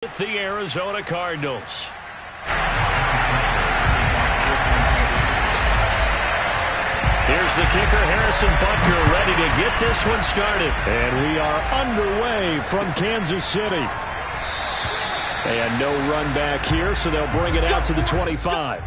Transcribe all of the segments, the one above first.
With the Arizona Cardinals. Here's the kicker, Harrison Butker, ready to get this one started. And we are underway from Kansas City. And no run back here, so they'll bring it out to the 25.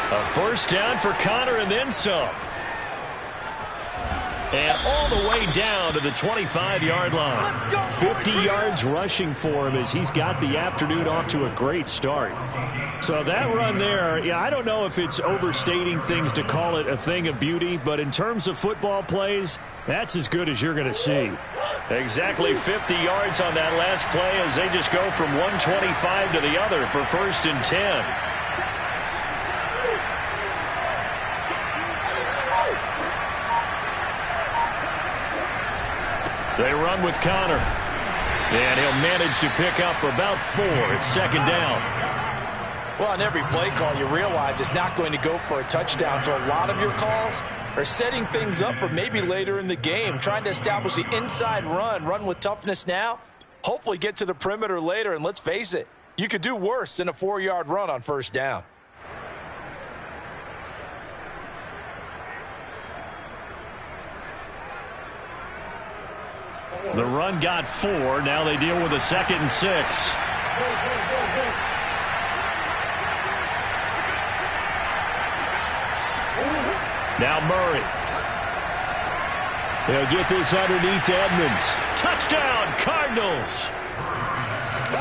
A first down for Connor and then some. And all the way down to the 25-yard line. 50 yards rushing for him as he's got the afternoon off to a great start. So that run there, yeah, I don't know if it's overstating things to call it a thing of beauty, but in terms of football plays, that's as good as you're going to see. Exactly 50 yards on that last play as they just go from 125 to the other for 1st and 10. They run with Connor. And he'll manage to pick up about 4. It's 2nd down. Well, on every play call, you realize it's not going to go for a touchdown. So a lot of your calls are setting things up for maybe later in the game, trying to establish the inside run with toughness now, hopefully get to the perimeter later. And let's face it, you could do worse than a 4-yard run on 1st down. The run got 4. Now they deal with a 2nd and 6. Now Murray. They'll get this underneath to Edmonds. Touchdown, Cardinals.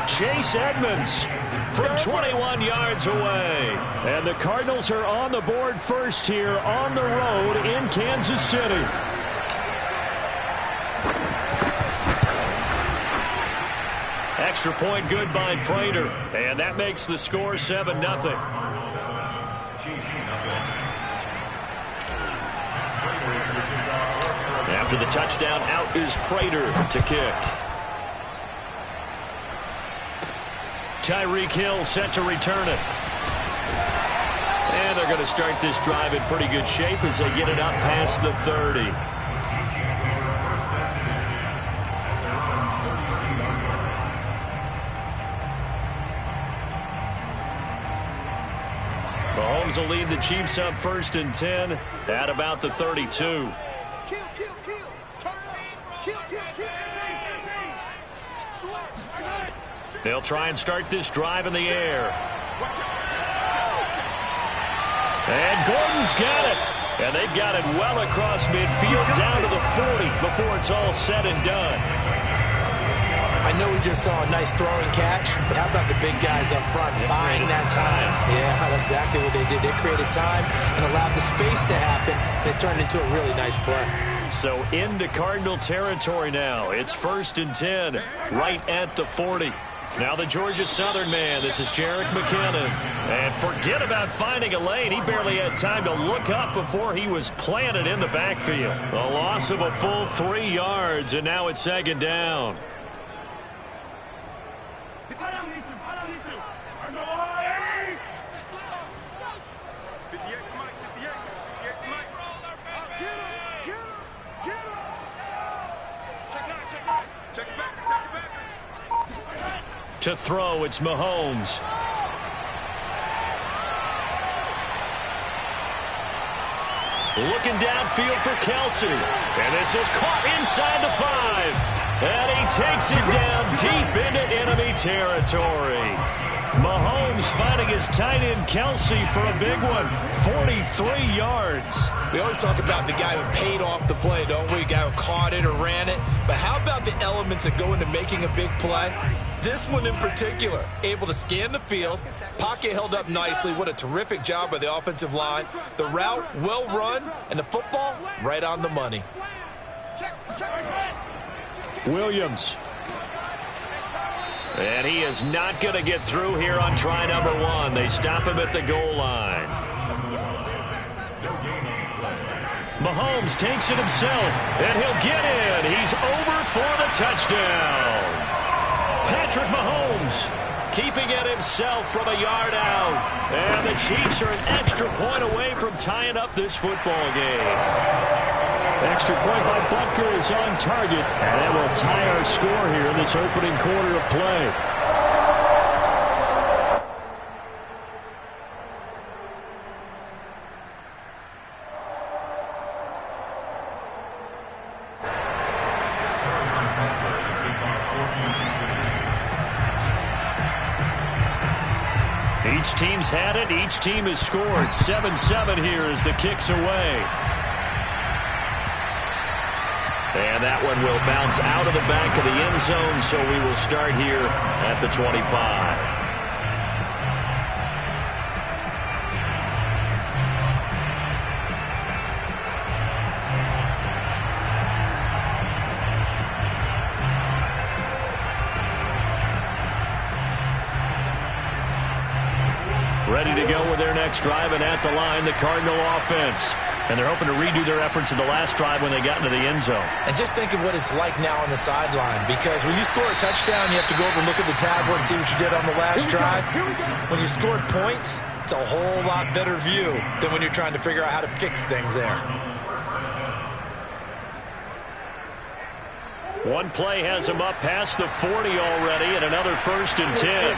Chase Edmonds from 21 yards away. And the Cardinals are on the board first here on the road in Kansas City. Extra point good by Prater. And that makes the score 7-0. After the touchdown, out is Prater to kick. Tyreek Hill set to return it. And they're going to start this drive in pretty good shape as they get it up past the 30. Mahomes will lead the Chiefs up 1st and 10 at about the 32. They'll try and start this drive in the air. And Gordon's got it. And they've got it well across midfield down to the 40 before it's all said and done. I know we just saw a nice throwing catch, but how about the big guys up front buying that time? Yeah, that's exactly what they did. They created time and allowed the space to happen, and it turned into a really nice play. So into Cardinal territory now. It's 1st and 10 right at the 40. Now the Georgia Southern man. This is Jerick McKinnon. And forget about finding a lane. He barely had time to look up before he was planted in the backfield. A loss of a full 3 yards, and now it's 2nd down. To throw, it's Mahomes. Looking downfield for Kelsey. And this is caught inside the 5. And he takes it down deep into enemy territory. Mahomes finding his tight end Kelsey for a big one. 43 yards. We always talk about the guy who paid off the play, don't we? The guy who caught it or ran it. But how about the elements that go into making a big play? This one in particular, able to scan the field, pocket held up nicely. What a terrific job by the offensive line. The route, well run, and the football, right on the money. Williams. And he is not going to get through here on try number 1. They stop him at the goal line. Mahomes takes it himself, and he'll get in. He's over for the touchdown. Patrick Mahomes keeping it himself from a yard out. And the Chiefs are an extra point away from tying up this football game. Extra point by Butker is on target. And that will tie our score here in this opening quarter of play. Each team's had it. Each team has scored. 7-7 here as the kick's away. And that one will bounce out of the back of the end zone, so we will start here at the 25. Ready to go with their next drive, and at the line, the Cardinal offense. And they're hoping to redo their efforts in the last drive when they got into the end zone. And just think of what it's like now on the sideline, because when you score a touchdown, you have to go over and look at the tablet and see what you did on the last drive. When you scored points, it's a whole lot better view than when you're trying to figure out how to fix things there. One play has him up past the 40 already, and another 1st and 10.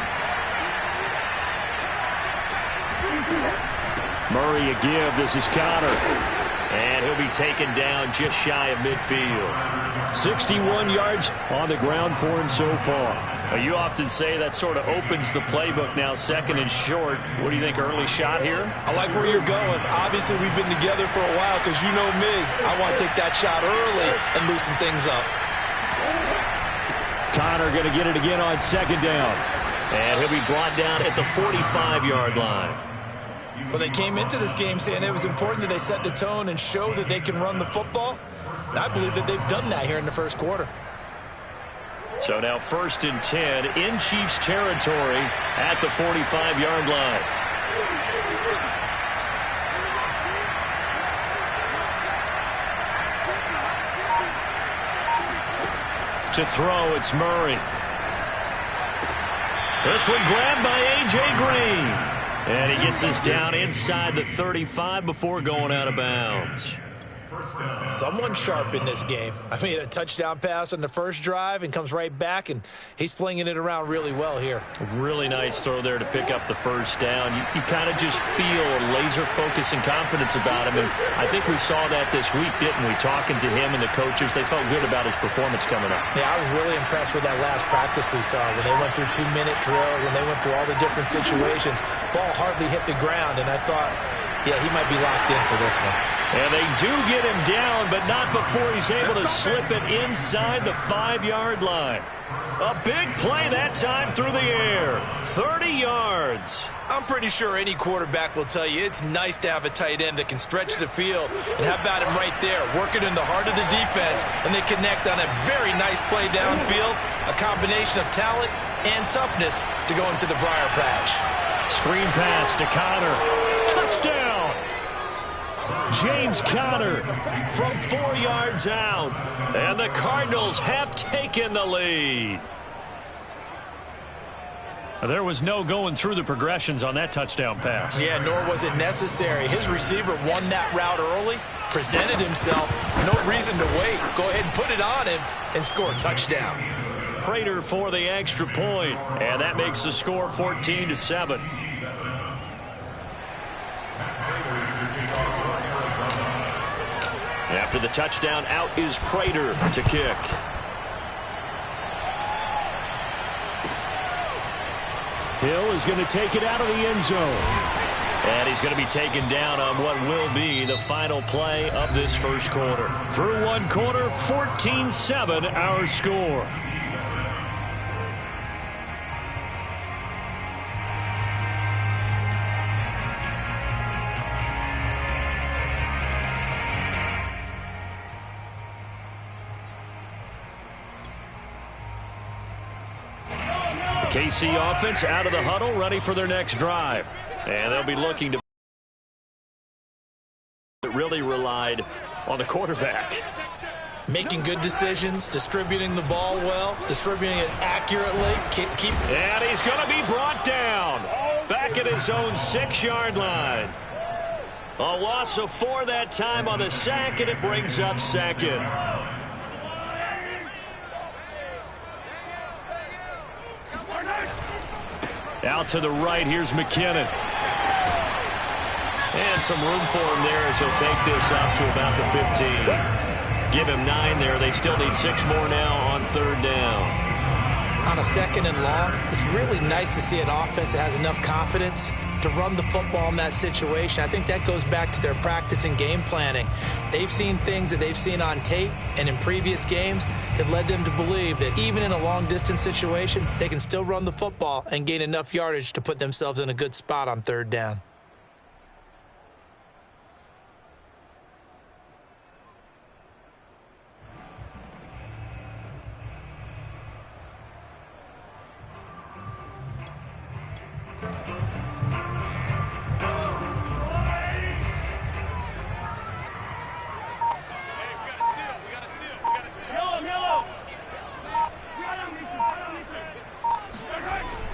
Murray a give. This is Conner. And he'll be taken down just shy of midfield. 61 yards on the ground for him so far. You often say that sort of opens the playbook now, 2nd and short. What do you think, early shot here? I like where you're going. Obviously, we've been together for a while because you know me. I want to take that shot early and loosen things up. Conner going to get it again on 2nd down. And he'll be brought down at the 45-yard line. Well, they came into this game saying it was important that they set the tone and show that they can run the football. And I believe that they've done that here in the first quarter. So now 1st and 10 in Chiefs territory at the 45-yard line. To throw, it's Murray. This one grabbed by A.J. Green. And he gets us down inside the 35 before going out of bounds. Someone sharp in this game. I mean, a touchdown pass on the first drive and comes right back, and he's flinging it around really well here. Really nice throw there to pick up the first down. You kind of just feel a laser focus and confidence about him, and I think we saw that this week, didn't we? Talking to him and the coaches, they felt good about his performance coming up. Yeah, I was really impressed with that last practice we saw when they went through 2-minute drill, when they went through all the different situations. Ball hardly hit the ground, and I thought, yeah, he might be locked in for this one. And they do get him down, but not before he's able to slip it inside the 5-yard line. A big play that time through the air. 30 yards. I'm pretty sure any quarterback will tell you it's nice to have a tight end that can stretch the field. And how about him right there, working in the heart of the defense, and they connect on a very nice play downfield. A combination of talent and toughness to go into the briar patch. Screen pass to Conner. Touchdown! James Conner from 4 yards out. And the Cardinals have taken the lead. There was no going through the progressions on that touchdown pass. Yeah, nor was it necessary. His receiver won that route early, presented himself. No reason to wait. Go ahead and put it on him and score a touchdown. Prater for the extra point, and that makes the score 14-7. After the touchdown, out is Prater to kick. Hill is going to take it out of the end zone. And he's going to be taken down on what will be the final play of this first quarter. Through one quarter, 14-7 our score. KC offense out of the huddle, ready for their next drive. And they'll be looking to really relied on the quarterback. Making good decisions, distributing the ball well, distributing it accurately. And he's going to be brought down back at his own 6-yard line. A loss of 4 that time on the sack, and it brings up second. Out to the right, here's McKinnon. And some room for him there as he'll take this up to about the 15. Give him 9 there. They still need 6 more now on 3rd down. On a 2nd and long, it's really nice to see an offense that has enough confidence to run the football in that situation. I think that goes back to their practice and game planning. They've seen things that they've seen on tape and in previous games that led them to believe that even in a long-distance situation, they can still run the football and gain enough yardage to put themselves in a good spot on 3rd down.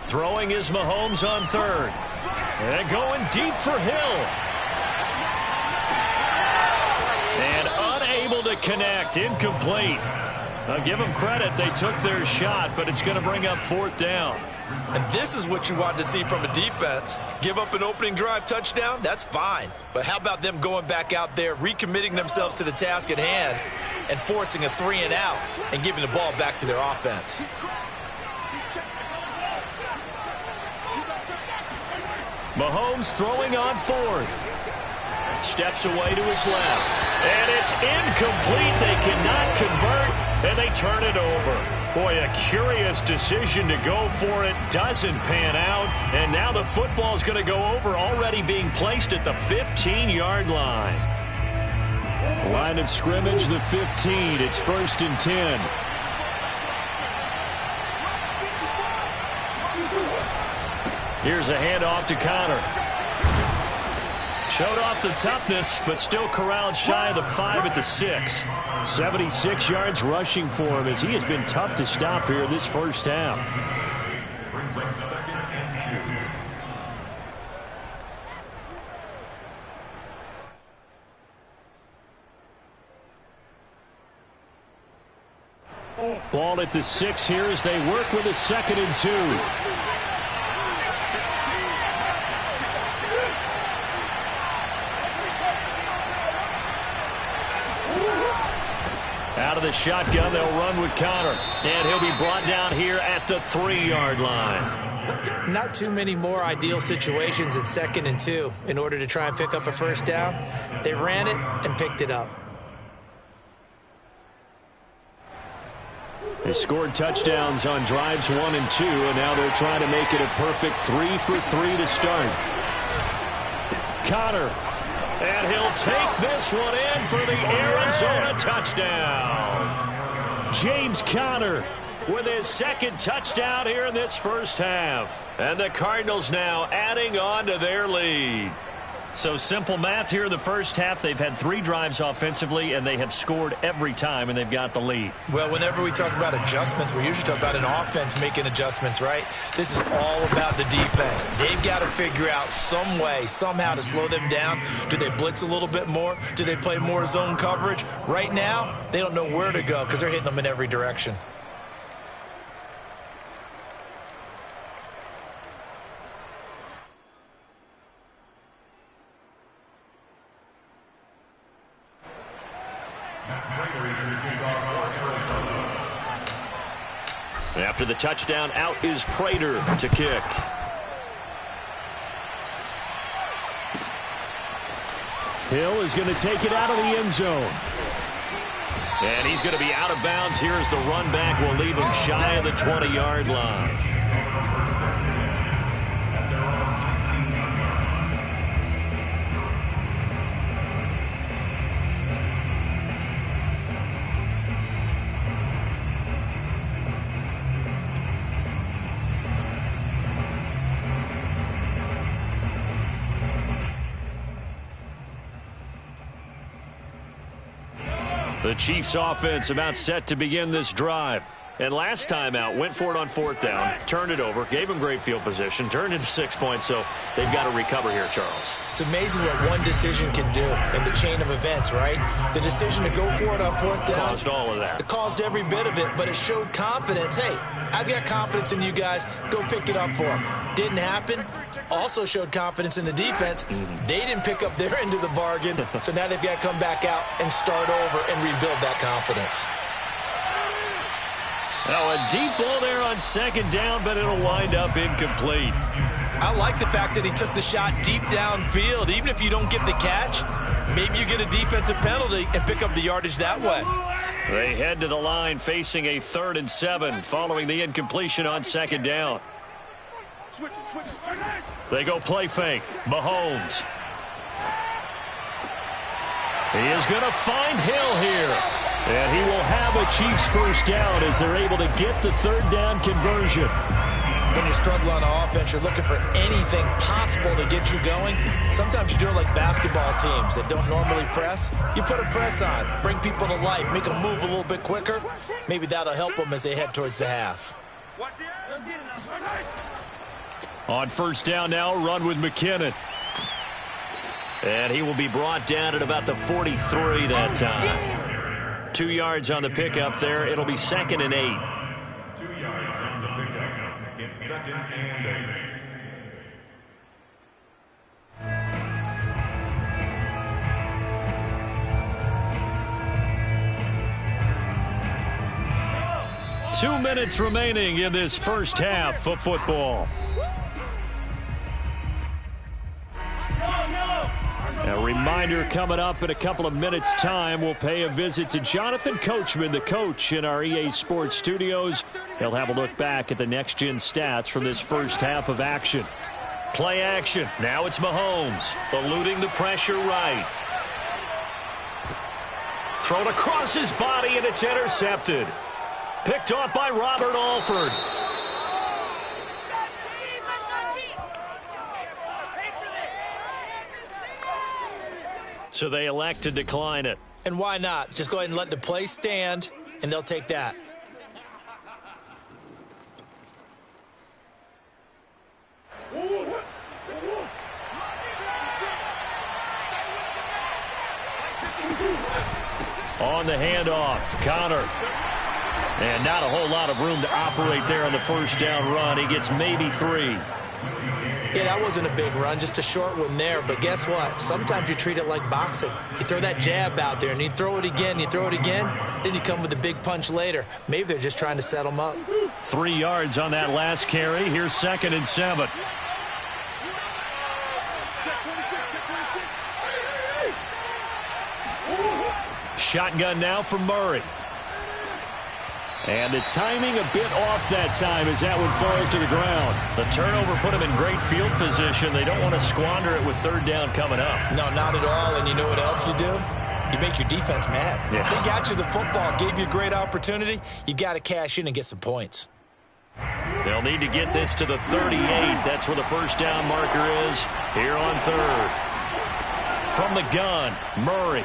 Throwing is Mahomes on 3rd. And going deep for Hill. And unable to connect. Incomplete. I'll give them credit. They took their shot, but it's going to bring up 4th down. And this is what you want to see from a defense. Give up an opening drive touchdown, that's fine. But how about them going back out there, recommitting themselves to the task at hand, and forcing a 3-and-out and giving the ball back to their offense? Mahomes throwing on 4th. Steps away to his left. And it's incomplete. They cannot convert, and they turn it over. Boy, a curious decision to go for it. Doesn't pan out. And now the football's going to go over, already being placed at the 15-yard line. Line of scrimmage, the 15. It's 1st and 10. Here's a handoff to Connor. Showed off the toughness, but still corralled shy of the 5 at the 6. 76 yards rushing for him as he has been tough to stop here this first half. Brings up 2nd and 2. Ball at the 6 here as they work with a 2nd and 2. Out of the shotgun, they'll run with Connor. And he'll be brought down here at the 3-yard line. Not too many more ideal situations at 2nd and 2 in order to try and pick up a 1st down. They ran it and picked it up. They scored touchdowns on drives 1 and 2, and now they're trying to make it a perfect 3 for 3 to start. Connor. And he'll take this one in for the Arizona touchdown. James Conner with his 2nd touchdown here in this first half. And the Cardinals now adding on to their lead. So simple math here in the first half. They've had 3 drives offensively, and they have scored every time, and they've got the lead. Well, whenever we talk about adjustments, we usually talk about an offense making adjustments, right? This is all about the defense. They've got to figure out some way, somehow to slow them down. Do they blitz a little bit more? Do they play more zone coverage? Right now, they don't know where to go because they're hitting them in every direction. After the touchdown, out is Prater to kick. Hill is going to take it out of the end zone. And he's going to be out of bounds here as the run back will leave him shy of the 20-yard line. The Chiefs offense about set to begin this drive. And last time out, went for it on 4th down, turned it over, gave him great field position, turned into 6 points, so they've got to recover here, Charles. It's amazing what one decision can do in the chain of events, right? The decision to go for it on 4th down. Caused all of that. It caused every bit of it, but it showed confidence. Hey, I've got confidence in you guys. Go pick it up for them. Didn't happen. Also showed confidence in the defense. They didn't pick up their end of the bargain, so now they've got to come back out and start over and rebuild that confidence. Now a deep ball there on 2nd down, but it'll wind up incomplete. I like the fact that he took the shot deep downfield. Even if you don't get the catch, maybe you get a defensive penalty and pick up the yardage that way. They head to the line facing a 3rd and 7 following the incompletion on 2nd down. They go play fake. Mahomes. He is going to find Hill here. And he will have a Chiefs first down as they're able to get the 3rd down conversion. When you struggle on offense, you're looking for anything possible to get you going. Sometimes you do it like basketball teams that don't normally press. You put a press on, bring people to life, make them move a little bit quicker. Maybe that'll help them as they head towards the half. On 1st down now, run with McKinnon. And he will be brought down at about the 43 that time. 2 yards on the pickup there. It'll be 2nd and 8. 2 yards on the pickup. It's 2nd and 8. 2 minutes remaining in this first half of football. A reminder coming up in a couple of minutes' time. We'll pay a visit to Jonathan Coachman, the coach in our EA Sports studios. He'll have a look back at the next-gen stats from this first half of action. Play action. Now it's Mahomes eluding the pressure right. Thrown across his body, and it's intercepted. Picked off by Robert Alford. So they elect to decline it. And why not? Just go ahead and let the play stand, and they'll take that. On the handoff, Connor. And not a whole lot of room to operate there on the 1st down run. He gets maybe 3. Yeah, that wasn't a big run, just a short one there. But guess what? Sometimes you treat it like boxing. You throw that jab out there, and you throw it again, then you come with a big punch later. Maybe they're just trying to set them up. 3 yards on that last carry. Here's 2nd and 7. Shotgun now from Murray. And the timing a bit off that time as that one falls to the ground. The turnover put him in great field position. They don't want to squander it with 3rd down coming up. No, not at all. And you know what else you do? You make your defense mad. Yeah. They got you the football, gave you a great opportunity. You got to cash in and get some points. They'll need to get this to the 38. That's where the 1st down marker is here on 3rd. From the gun, Murray.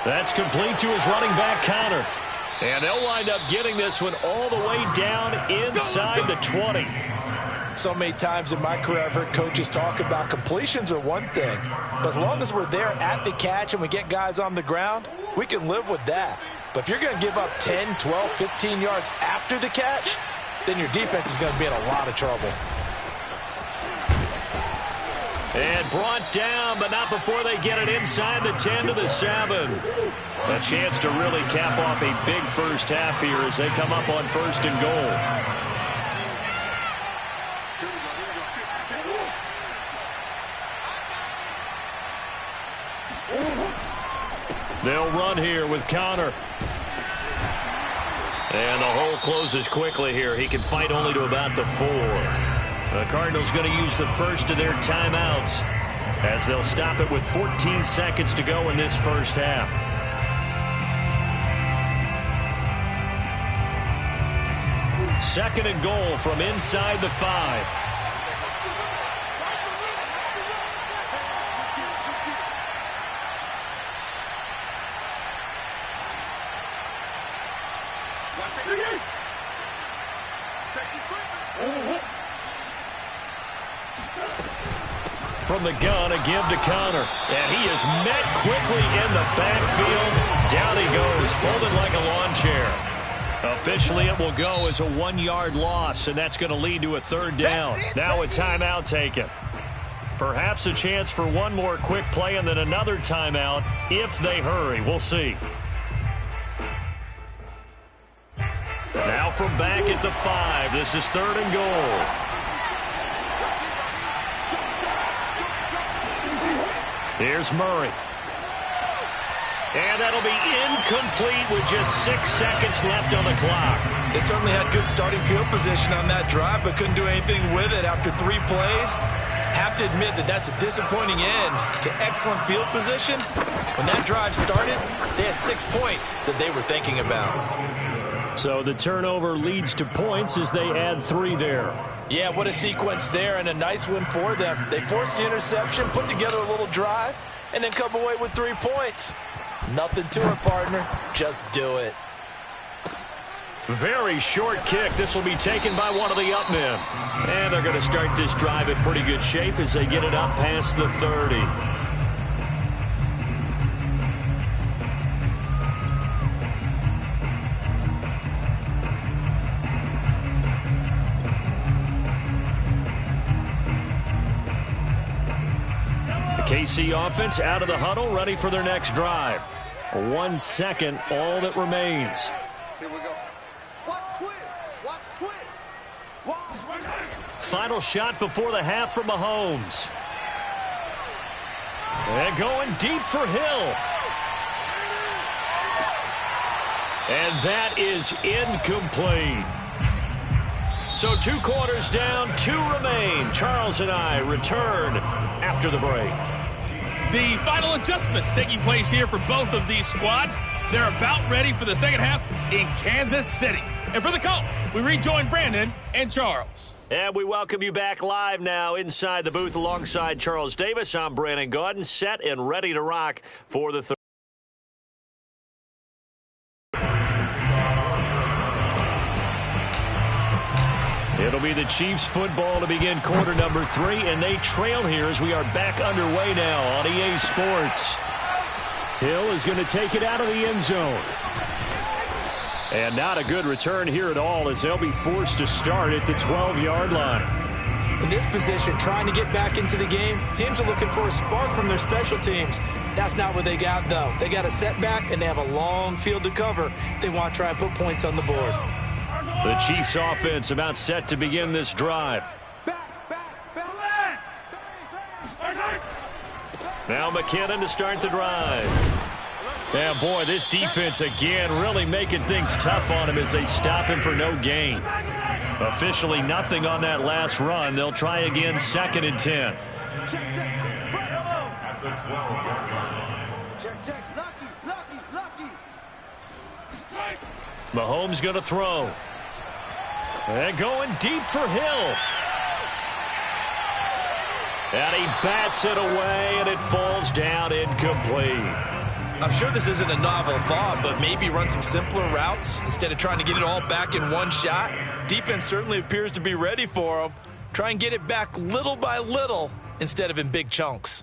That's complete to his running back, Connor. And they'll wind up getting this one all the way down inside the 20. So many times in my career, I've heard coaches talk about completions are one thing. But as long as we're there at the catch and we get guys on the ground, we can live with that. But if you're going to give up 10, 12, 15 yards after the catch, then your defense is going to be in a lot of trouble. And brought down, but not before they get it inside the 10 to the 7. A chance to really cap off a big first half here as they come up on 1st and goal. They'll run here with Connor. And the hole closes quickly here. He can fight only to about the 4. The Cardinals going to use the first of their timeouts as they'll stop it with 14 seconds to go in this first half. Second and goal from inside the 5. From the gun, a give to Connor. And he is met quickly in the backfield. Down he goes, folded like a lawn chair. Officially, it will go as a 1-yard loss, and that's going to lead to a 3rd down. Now a timeout taken. Perhaps a chance for one more quick play and then another timeout if they hurry. We'll see. Now from back at the 5. This is 3rd and goal. Here's Murray. And that'll be incomplete with just 6 seconds left on the clock. They certainly had good starting field position on that drive, but couldn't do anything with it after 3 plays. Have to admit that that's a disappointing end to excellent field position. When that drive started, they had 6 points that they were thinking about. So the turnover leads to points as they add 3 there. Yeah, what a sequence there, and a nice win for them. They forced the interception, put together a little drive, and then come away with 3 points. Nothing to it, partner. Just do it. Very short kick. This will be taken by one of the up men. And they're going to start this drive in pretty good shape as they get it up past the 30. KC offense out of the huddle, ready for their next drive. 1 second, all that remains. Here we go. Watch twist. Watch twist. Watch. Final shot before the half from Mahomes. And going deep for Hill. And that is incomplete. So 2 quarters down, 2 remain. Charles and I return after the break. The final adjustments taking place here for both of these squads. They're about ready for the second half in Kansas City. And for the call, we rejoin Brandon and Charles. And we welcome you back live now inside the booth alongside Charles Davis. I'm Brandon Gaudin, set and ready to rock for the third. It'll be the Chiefs football to begin quarter number 3, and they trail here as we are back underway now on EA Sports. Hill is going to take it out of the end zone. And not a good return here at all as they'll be forced to start at the 12-yard line. In this position, trying to get back into the game, teams are looking for a spark from their special teams. That's not what they got, though. They got a setback, and they have a long field to cover if they want to try and put points on the board. The Chiefs offense about set to begin this drive. Now McKinnon to start the drive. Yeah, boy, this defense again really making things tough on him as they stop him for no gain. Officially nothing on that last run. They'll try again, 2nd and 10. Mahomes going to throw. And going deep for Hill. And he bats it away, and it falls down incomplete. I'm sure this isn't a novel thought, but maybe run some simpler routes instead of trying to get it all back in one shot. Defense certainly appears to be ready for him. Try and get it back little by little instead of in big chunks.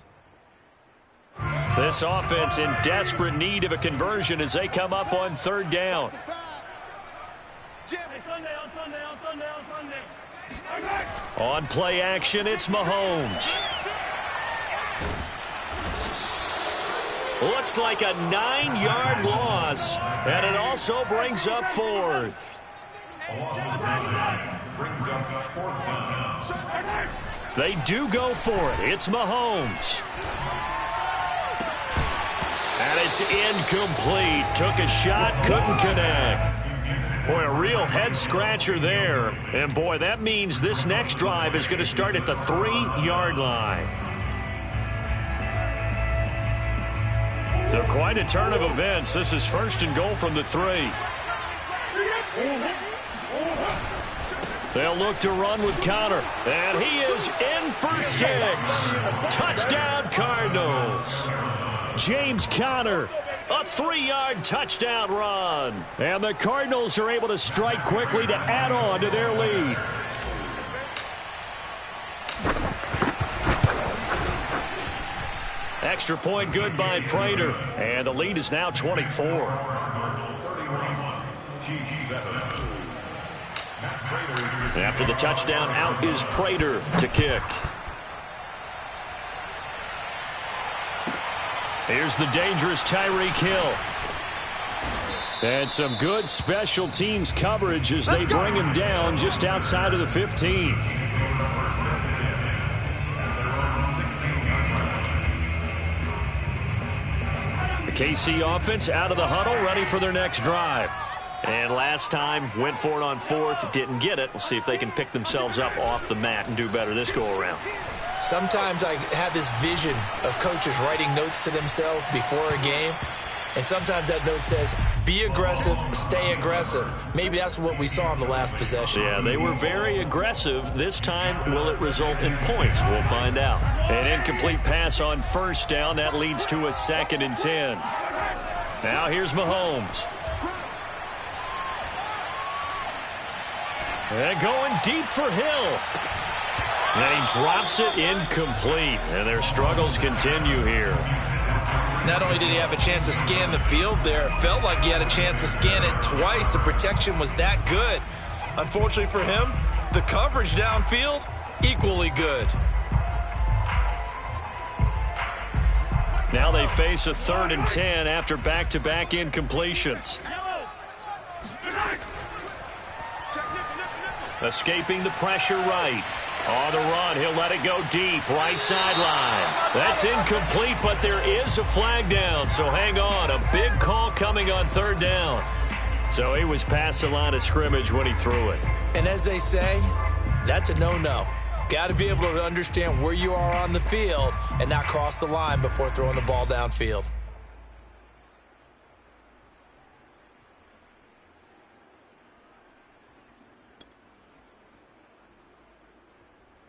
This offense in desperate need of a conversion as they come up on 3rd down. On play action, it's Mahomes. Looks like a 9-yard loss, and it also brings up 4th. They do go for it. It's Mahomes. And it's incomplete. Took a shot, couldn't connect. Boy, a real head-scratcher there. And, boy, that means this next drive is going to start at the 3-yard line. So quite a turn of events. This is 1st and goal from the 3. They'll look to run with Conner. And he is in for 6. Touchdown, Cardinals. James Conner, a 3-yard touchdown run. And the Cardinals are able to strike quickly to add on to their lead. Extra point good by Prater. And the lead is now 24. After the touchdown, out is Prater to kick. Here's the dangerous Tyreek Hill. And some good special teams coverage as they bring him down just outside of the 15. The KC offense out of the huddle, ready for their next drive. And last time, went for it on 4th, didn't get it. We'll see if they can pick themselves up off the mat and do better this go-around. Sometimes I have this vision of coaches writing notes to themselves before a game, and sometimes that note says, be aggressive, stay aggressive. Maybe that's what we saw in the last possession. Yeah, they were very aggressive. This time, will it result in points? We'll find out. An incomplete pass on 1st down. That leads to a 2nd and 10. Now here's Mahomes. And going deep for Hill. And he drops it incomplete. And their struggles continue here. Not only did he have a chance to scan the field there, it felt like he had a chance to scan it twice. The protection was that good. Unfortunately for him, the coverage downfield, equally good. Now they face a 3rd and 10 after back-to-back incompletions. Escaping the pressure right. On the run, he'll let it go deep, right sideline. That's incomplete, but there is a flag down, so hang on. A big call coming on 3rd down. So he was past the line of scrimmage when he threw it. And as they say, that's a no-no. Got to be able to understand where you are on the field and not cross the line before throwing the ball downfield.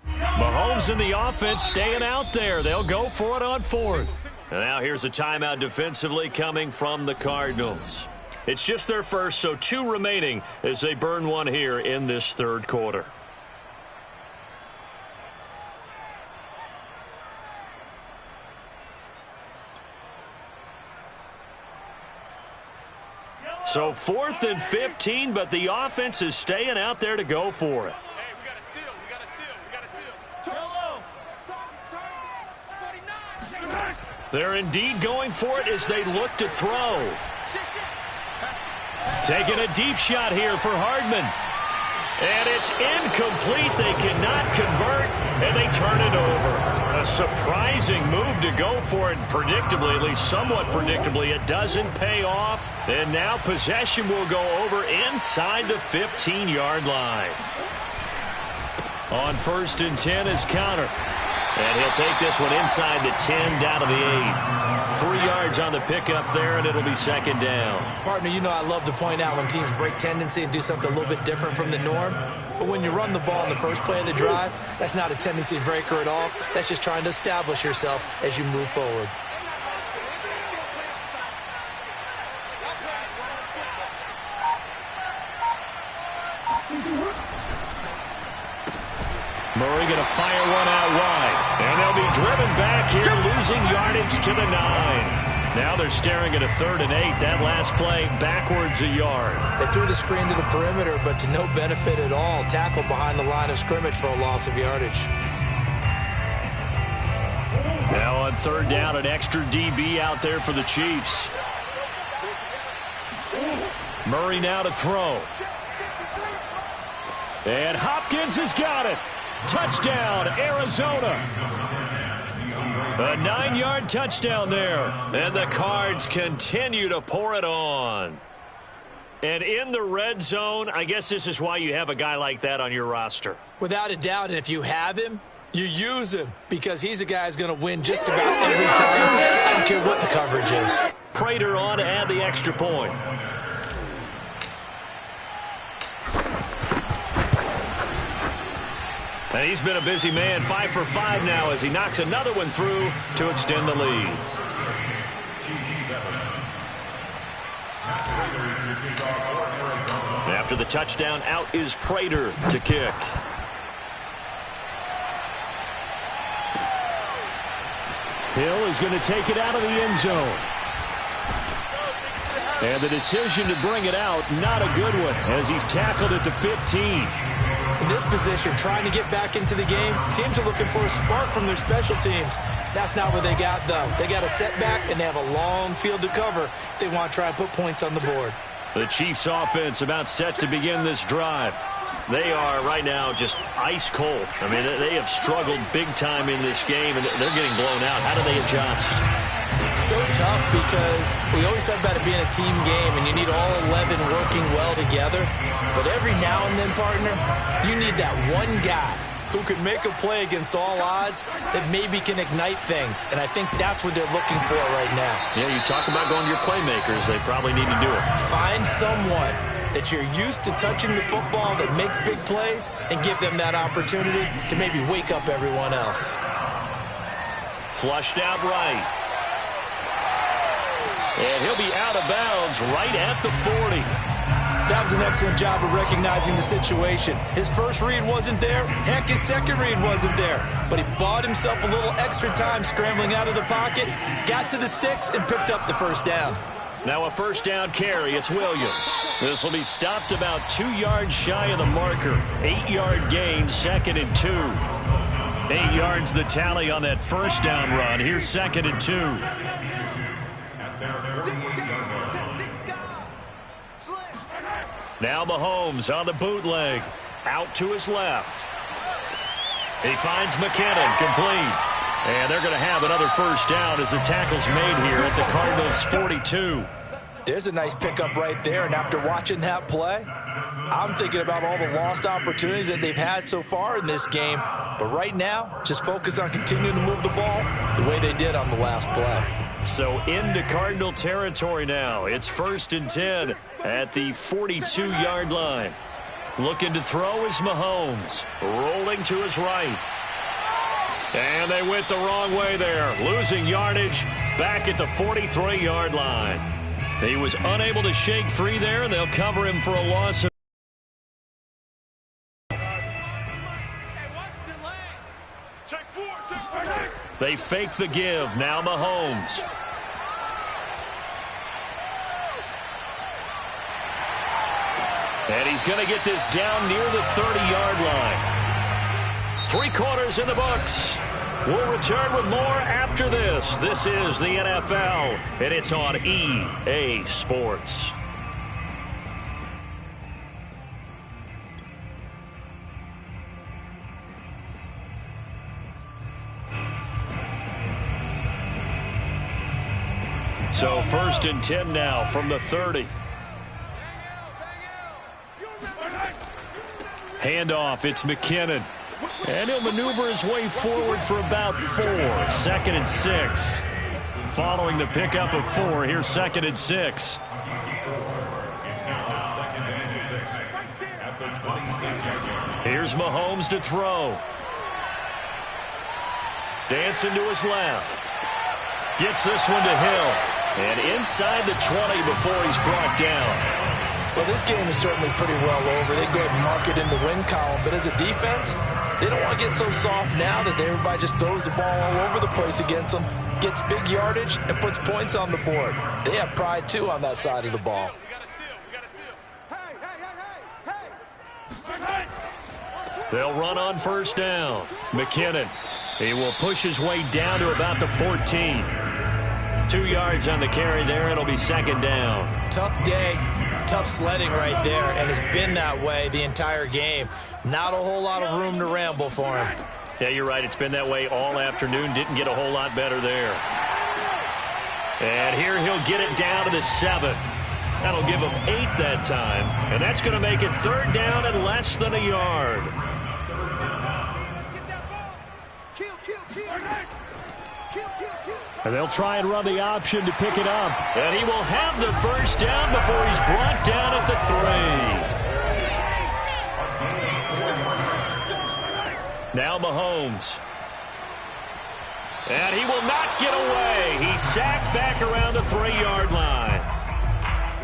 Mahomes and the offense staying out there. They'll go for it on 4th. And now here's a timeout defensively coming from the Cardinals. It's just their first, so 2 remaining as they burn one here in this 3rd quarter. So 4th and 15, but the offense is staying out there to go for it. They're indeed going for it as they look to throw. Taking a deep shot here for Hardman. And it's incomplete. They cannot convert, and they turn it over. A surprising move to go for it. Predictably, at least somewhat predictably, it doesn't pay off. And now possession will go over inside the 15-yard line. On 1st and 10 is Conner. And he'll take this one inside the 10, down to the 8. 3 yards on the pickup there, and it'll be 2nd down. Partner, you know I love to point out when teams break tendency and do something a little bit different from the norm. But when you run the ball in the first play of the drive, that's not a tendency breaker at all. That's just trying to establish yourself as you move forward. Murray going to fire one out wide. And they'll be driven back here, losing yardage to the 9. Now they're staring at a 3rd and 8. That last play, backwards a yard. They threw the screen to the perimeter, but to no benefit at all. Tackled behind the line of scrimmage for a loss of yardage. Now on 3rd down, an extra DB out there for the Chiefs. Murray now to throw. And Hopkins has got it. Touchdown, Arizona. A 9-yard touchdown there. And the Cards continue to pour it on. And in the red zone, I guess this is why you have a guy like that on your roster. Without a doubt, and if you have him, you use him because he's a guy who's going to win just about every time. I don't care what the coverage is. Prater on to add the extra point. And he's been a busy man, 5 for 5 now as he knocks another one through to extend the lead. After the touchdown, out is Prater to kick. Hill is going to take it out of the end zone. And the decision to bring it out, not a good one, as he's tackled at the 15. In this position, trying to get back into the game, teams are looking for a spark from their special teams. That's not what they got, though. They got a setback, and they have a long field to cover if they want to try and put points on the board. The Chiefs offense about set to begin this drive. They are right now just ice cold. I mean, they have struggled big time in this game, and they're getting blown out. How do they adjust? So tough because we always talk about it being a team game, and you need all 11 working well together. But every now and then, partner, you need that one guy who can make a play against all odds that maybe can ignite things. And I think that's what they're looking for right now. Yeah, you talk about going to your playmakers. They probably need to do it. Find someone that you're used to touching the football that makes big plays and give them that opportunity to maybe wake up everyone else. Flushed out right. And he'll be out of bounds right at the 40. That was an excellent job of recognizing the situation. His first read wasn't there. Heck, his second read wasn't there. But he bought himself a little extra time scrambling out of the pocket, got to the sticks, and picked up the first down. Now a first down carry. It's Williams. This will be stopped about 2 yards shy of the marker. 8-yard gain, 2nd and 2. 8 yards the tally on that first down run. Here's 2nd and 2. Now Mahomes on the bootleg. Out to his left. He finds McKinnon, complete. And they're going to have another first down as the tackle's made here at the Cardinals' 42. There's a nice pickup right there, and after watching that play, I'm thinking about all the lost opportunities that they've had so far in this game. But right now, just focus on continuing to move the ball the way they did on the last play. So into Cardinal territory now. It's 1st and 10 at the 42-yard line. Looking to throw is Mahomes. Rolling to his right. And they went the wrong way there. Losing yardage back at the 43-yard line. He was unable to shake free there, and they'll cover him for a loss. They fake the give. Now Mahomes. And he's going to get this down near the 30-yard line. 3 quarters in the books. We'll return with more after this. This is the NFL, and it's on EA Sports. So 1st and 10 now from the 30. Handoff, it's McKinnon. And he'll maneuver his way forward for about 4. 2nd and 6. Following the pickup of 4, here's 2nd and 6. Here's Mahomes to throw. Dancing to his left. Gets this one to Hill. And inside the 20 before he's brought down. Well, this game is certainly pretty well over. They go ahead and mark it in the win column. But as a defense, they don't want to get so soft now that everybody just throws the ball all over the place against them, gets big yardage, and puts points on the board. They have pride, too, on that side of the ball. They'll run on first down. McKinnon. He will push his way down to about the 14. 2 yards on the carry there. It'll be 2nd down. Tough day. Tough sledding right there, and it's been that way the entire game. Not a whole lot of room to ramble for him. Yeah, you're right. It's been that way all afternoon. Didn't get a whole lot better there. And here he'll get it down to the 7. That'll give him 8 that time. And that's going to make it 3rd down and less than a yard. And they'll try and run the option to pick it up. And he will have the 1st down before he's brought down at the 3. Now Mahomes. And he will not get away. He's sacked back around the 3-yard line.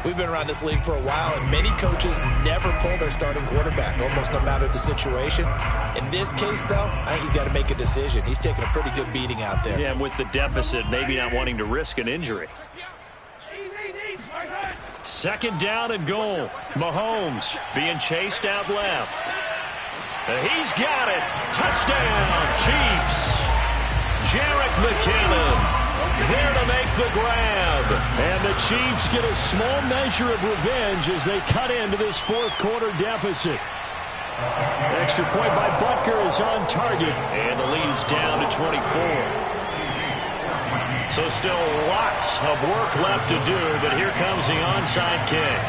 We've been around this league for a while, and many coaches never pull their starting quarterback, almost no matter the situation. In this case, though, I think he's got to make a decision. He's taking a pretty good beating out there. Yeah, and with the deficit, maybe not wanting to risk an injury. 2nd down and goal. Mahomes being chased out left. And he's got it. Touchdown, Chiefs. Jerick McKinnon there to make the grab. And the Chiefs get a small measure of revenge as they cut into this 4th quarter deficit. Extra point by Butker is on target. And the lead is down to 24. So still lots of work left to do, but here comes the onside kick.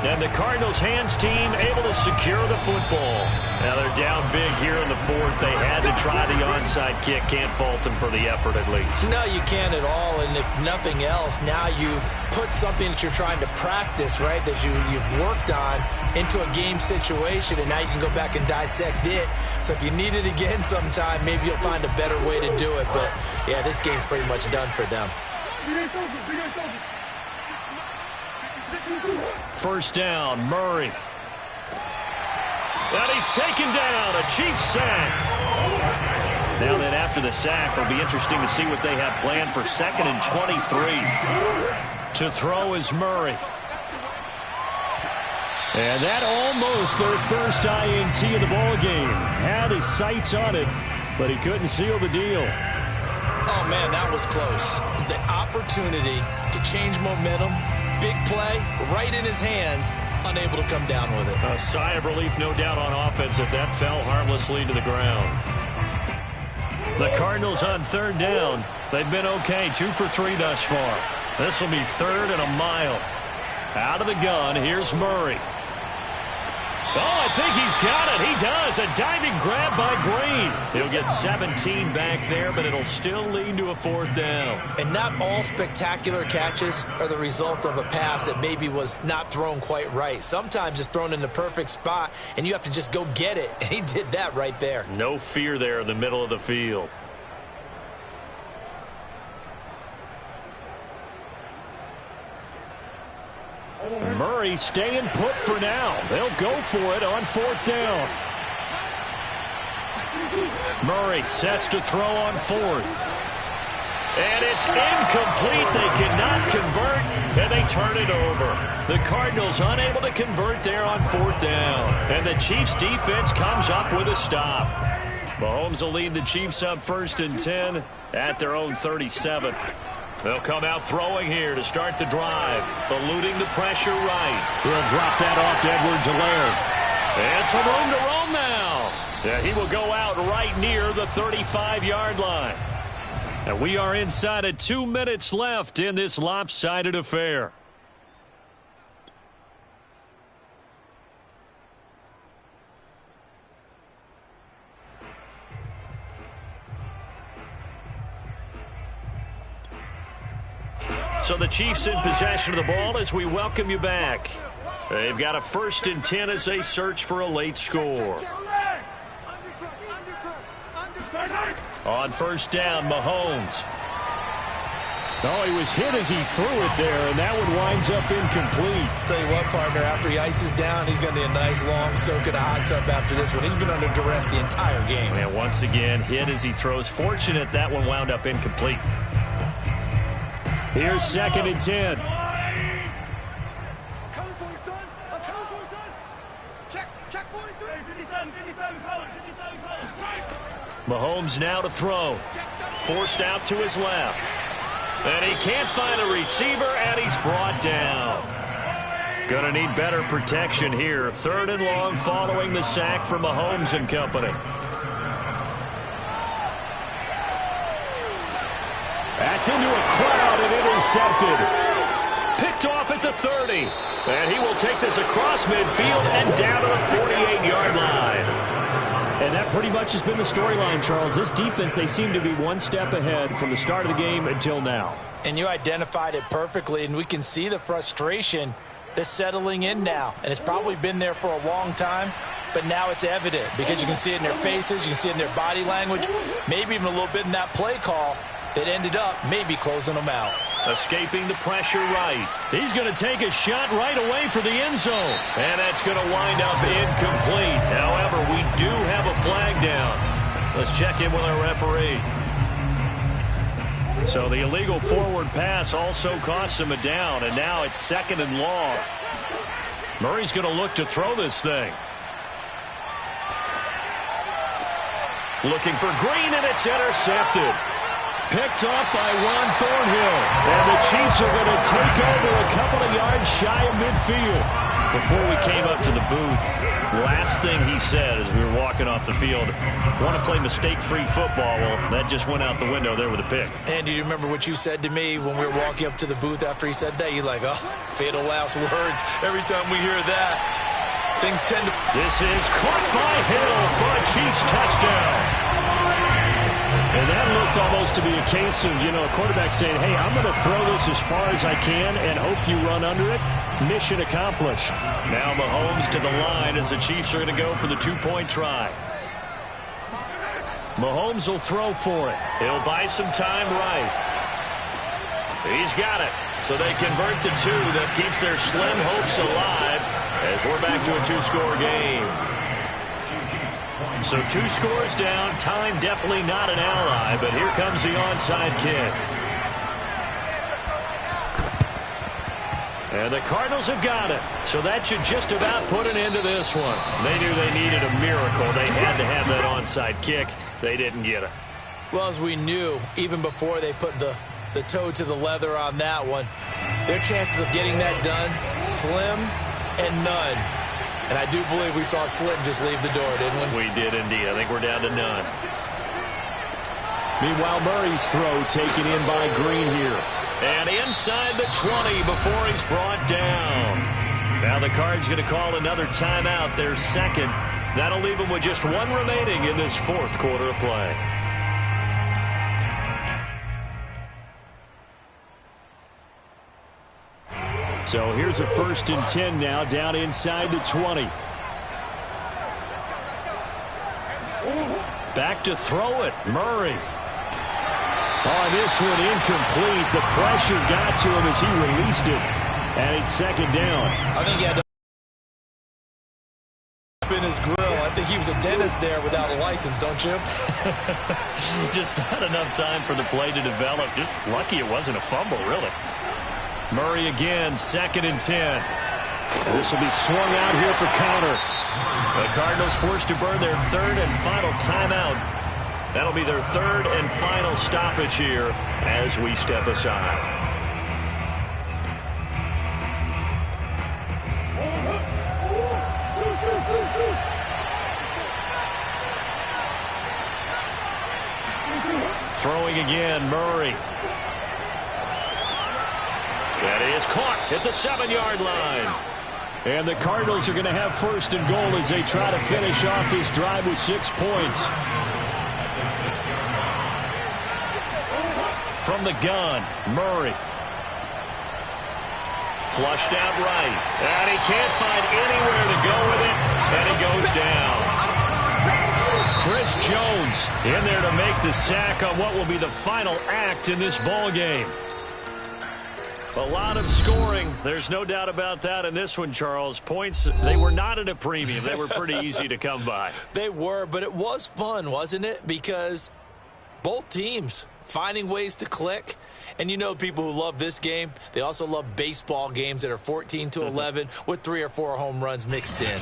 And the Cardinals hands team able to secure the football. Now they're down big here in the 4th. They had to try the onside kick. Can't fault them for the effort at least. No, you can't at all. And if nothing else, now you've put something that you're trying to practice, right, that you've worked on into a game situation, and now you can go back and dissect it. So if you need it again sometime, maybe you'll find a better way to do it. But, yeah, this game's pretty much done for them. 1st down, Murray. And he's taken down, a Chiefs sack. Now then, after the sack, it'll be interesting to see what they have planned for 2nd and 23. To throw is Murray. And that almost their first INT of the ball game. Had his sights on it, but he couldn't seal the deal. Oh, man, that was close. The opportunity to change momentum, big play, right in his hands, unable to come down with it. A sigh of relief, no doubt, on offense that fell harmlessly to the ground. The Cardinals on 3rd down. They've been okay, 2 for 3 thus far. This will be 3rd and a mile. Out of the gun, here's Murray. Oh, I think he's got it. He does. A diving grab by Green. He'll get 17 back there, but it'll still lead to a 4th down. And not all spectacular catches are the result of a pass that maybe was not thrown quite right. Sometimes it's thrown in the perfect spot, and you have to just go get it. And he did that right there. No fear there in the middle of the field. Murray staying put for now. They'll go for it on 4th down. Murray sets to throw on 4th. And it's incomplete. They cannot convert, and they turn it over. The Cardinals unable to convert there on 4th down. And the Chiefs defense comes up with a stop. Mahomes will lead the Chiefs up 1st and 10 at their own 37. They'll come out throwing here to start the drive. Eluding the pressure right. He'll drop that off to Edwards-Helaire. And some room to roam now. Yeah, he will go out right near the 35-yard line. And we are inside of 2 minutes left in this lopsided affair. So the Chiefs in possession of the ball as we welcome you back. They've got a 1st and 10 as they search for a late score. On 1st down, Mahomes. Oh, he was hit as he threw it there, and that one winds up incomplete. Tell you what, partner, after he ices down, he's going to need a nice long soak in a hot tub after this one. He's been under duress the entire game. And once again, hit as he throws. Fortunate that one wound up incomplete. Here's 2nd and 10. Coming for you, son. I'm coming for you, son. Check 43. 57, Mahomes now to throw. Forced out to his left. And he can't find a receiver, and he's brought down. Going to need better protection here. 3rd and long following the sack from Mahomes and company. That's into a crowd and intercepted. Picked off at the 30. And he will take this across midfield and down to the 48-yard line. And that pretty much has been the storyline, Charles. This defense, they seem to be one step ahead from the start of the game until now. And you identified it perfectly, and we can see the frustration that's settling in now. And it's probably been there for a long time, but now it's evident because you can see it in their faces, you can see it in their body language, maybe even a little bit in that play call that ended up maybe closing them out. Escaping the pressure right. He's going to take a shot right away for the end zone. And that's going to wind up incomplete. However, we do have a flag down. Let's check in with our referee. So the illegal forward pass also costs him a down, and now it's 2nd and long. Murray's going to look to throw this thing. Looking for Green, and it's intercepted. Picked off by Juan Thornhill. And the Chiefs are going to take over a couple of yards shy of midfield. Before we came up to the booth, last thing he said as we were walking off the field, want to play mistake-free football. Well, that just went out the window there with a pick. And do you remember what you said to me when we were walking up to the booth after he said that? You're like, oh, fatal last words. Every time we hear that, things tend to... This is caught by Hill for a Chiefs touchdown. And that looked almost to be a case of, a quarterback saying, hey, I'm going to throw this as far as I can and hope you run under it. Mission accomplished. Now Mahomes to the line as the Chiefs are going to go for the 2-point try. Mahomes will throw for it. He'll buy some time right. He's got it. So they convert the 2. That keeps their slim hopes alive as we're back to a 2-score game. So 2 scores down. Time definitely not an ally, but here comes the onside kick. And the Cardinals have got it. So that should just about put an end to this one. They knew they needed a miracle. They had to have that onside kick. They didn't get it. Well, as we knew, even before they put the toe to the leather on that one, their chances of getting that done, slim and none. And I do believe we saw Slim just leave the door, didn't we? We did indeed. I think we're down to none. Meanwhile, Murray's throw taken in by Green here. And inside the 20 before he's brought down. Now the Cards going to call another timeout, their 2nd. That'll leave them with just 1 remaining in this 4th quarter of play. So here's a 1st and 10 now, down inside the 20. Back to throw it, Murray. Oh, this one incomplete. The pressure got to him as he released it. And it's 2nd down. I think he had to in his grill. I think he was a dentist there without a license, don't you? Just not enough time for the play to develop. Just lucky it wasn't a fumble, really. Murray again, 2nd and 10. And this will be swung out here for counter. The Cardinals forced to burn their 3rd and final timeout. That'll be their 3rd and final stoppage here as we step aside. Throwing again, Murray. That is caught at the 7-yard line. And the Cardinals are going to have 1st and goal as they try to finish off this drive with 6 points. From the gun, Murray. Flushed out right. And he can't find anywhere to go with it. And he goes down. Chris Jones in there to make the sack on what will be the final act in this ball game. A lot of scoring. There's no doubt about that in this one, Charles. Points, they were not at a premium. They were pretty easy to come by. They were, but it was fun, wasn't it? Because both teams finding ways to click. And you know people who love this game, they also love baseball games that are 14-11 with 3 or 4 home runs mixed in.